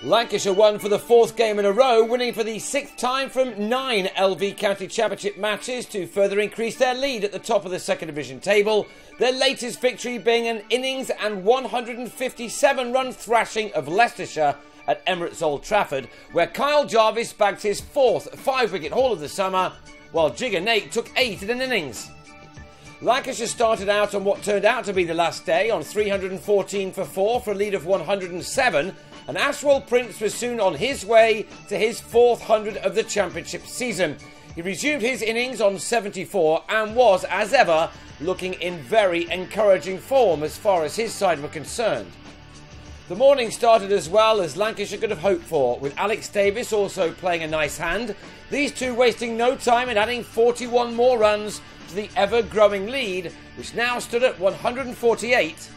Lancashire won for the fourth game in a row, winning for the sixth time from 9 LV County Championship matches to further increase their lead at the top of the second division table. Their latest victory being an innings and 157-run thrashing of Leicestershire at Emirates Old Trafford, where Kyle Jarvis bagged his fourth 5-wicket haul of the summer, while Jigger Nate took 8 in an innings. Lancashire started out on what turned out to be the last day on 314 for 4 for a lead of 107, and Ashwell Prince was soon on his way to his 400 of the championship season. He resumed his innings on 74 and was, as ever, looking in very encouraging form as far as his side were concerned. The morning started as well as Lancashire could have hoped for, with Alex Davis also playing a nice hand, these two wasting no time in adding 41 more runs to the ever-growing lead, which now stood at 148,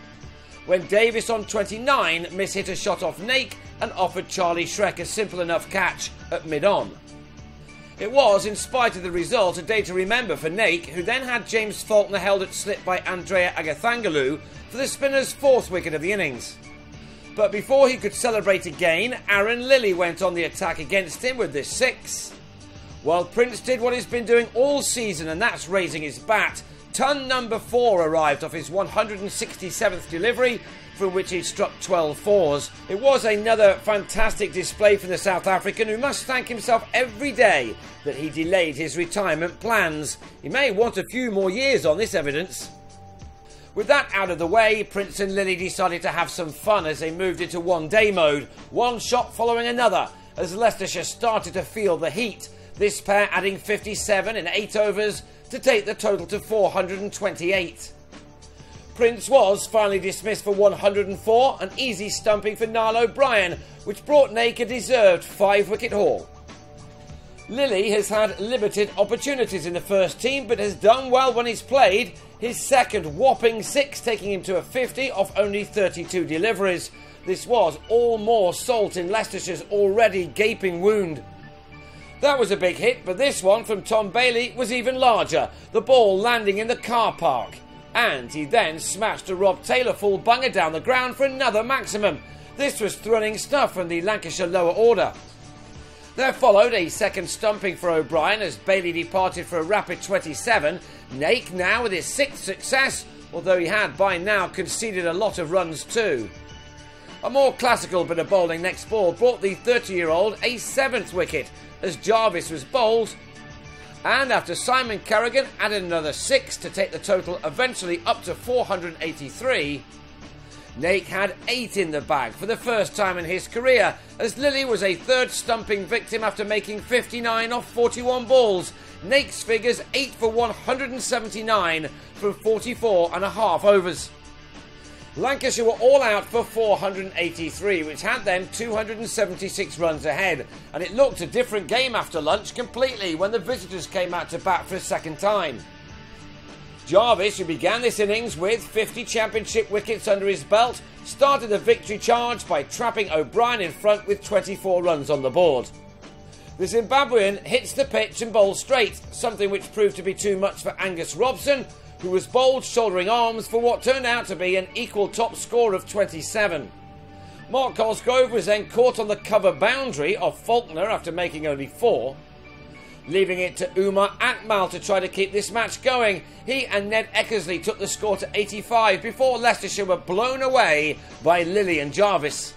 when Davis on 29 mishit a shot off Nake and offered Charlie Shrek a simple enough catch at mid-on. It was, in spite of the result, a day to remember for Nake, who then had James Faulkner held at slip by Andrea Agathangalou for the spinner's fourth wicket of the innings. But before he could celebrate again, Aaron Lilly went on the attack against him with this 6. While Prince did what he's been doing all season, and that's raising his bat, ton number 4 arrived off his 167th delivery, from which he struck 12 fours. It was another fantastic display from the South African, who must thank himself every day that he delayed his retirement plans. He may want a few more years on this evidence. With that out of the way, Prince and Lilly decided to have some fun as they moved into one-day mode, one shot following another, as Leicestershire started to feel the heat, this pair adding 57 in 8 overs to take the total to 428. Prince was finally dismissed for 104, an easy stumping for Niall O'Brien, which brought Nake a deserved 5-wicket haul. Lilly has had limited opportunities in the first team, but has done well when he's played, his second whopping 6 taking him to a 50 off only 32 deliveries. This was all more salt in Leicestershire's already gaping wound. That was a big hit, but this one from Tom Bailey was even larger, the ball landing in the car park. And he then smashed a Rob Taylor full bunger down the ground for another maximum. This was thrilling stuff from the Lancashire lower order. There followed a second stumping for O'Brien as Bailey departed for a rapid 27. Nake now with his 6th success, although he had by now conceded a lot of runs too. A more classical bit of bowling next ball brought the 30-year-old a 7th wicket as Jarvis was bowled, and after Simon Carrigan added another 6 to take the total eventually up to 483, Nake had 8 in the bag for the first time in his career, as Lilly was a third stumping victim after making 59 off 41 balls. Nake's figures 8 for 179 from 44.5 overs. Lancashire were all out for 483, which had them 276 runs ahead, and it looked a different game after lunch completely when the visitors came out to bat for a second time. Jarvis, who began this innings with 50 championship wickets under his belt, started the victory charge by trapping O'Brien in front with 24 runs on the board. The Zimbabwean hits the pitch and bowls straight, something which proved to be too much for Angus Robson, who was bowled shouldering arms for what turned out to be an equal top score of 27. Mark Cosgrove was then caught on the cover boundary of Faulkner after making only 4. Leaving it to Umar Akmal to try to keep this match going. He and Ned Eckersley took the score to 85 before Leicestershire were blown away by Lilly and Jarvis.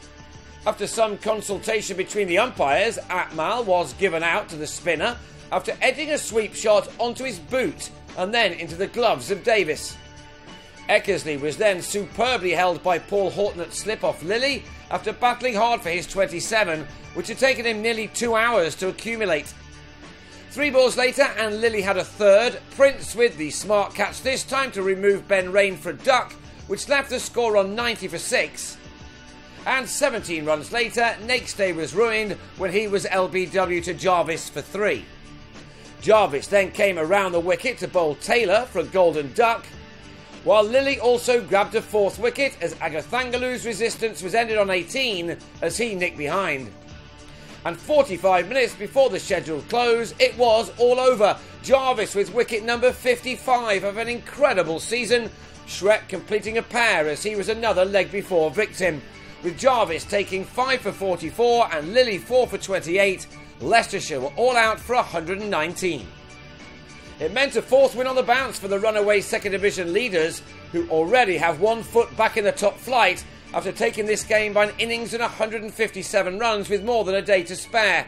After some consultation between the umpires, Akmal was given out to the spinner after edging a sweep shot onto his boot and then into the gloves of Davis. Eckersley was then superbly held by Paul Horton at slip off Lilly after battling hard for his 27, which had taken him nearly 2 hours to accumulate. 3 balls later and Lilly had a third, Prince with the smart catch this time to remove Ben Rain for a duck, which left the score on 90 for 6. And 17 runs later, Nake's day was ruined when he was LBW to Jarvis for 3. Jarvis then came around the wicket to bowl Taylor for a golden duck, while Lilly also grabbed a 4th wicket as Agathangalou's resistance was ended on 18 as he nicked behind. And 45 minutes before the scheduled close, it was all over. Jarvis with wicket number 55 of an incredible season, Shrek completing a pair as he was another leg before victim. with Jarvis taking 5 for 44 and Lilly 4 for 28. Leicestershire were all out for 119. It meant a fourth win on the bounce for the runaway second division leaders, who already have 1 foot back in the top flight after taking this game by an innings and 157 runs with more than a day to spare.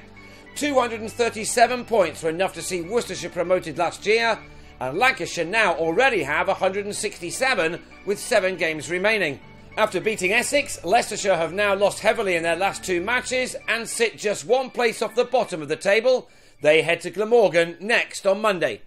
237 points were enough to see Worcestershire promoted last year, and Lancashire now already have 167 with 7 games remaining. After beating Essex, Leicestershire have now lost heavily in their last 2 matches and sit just 1 place off the bottom of the table. They head to Glamorgan next on Monday.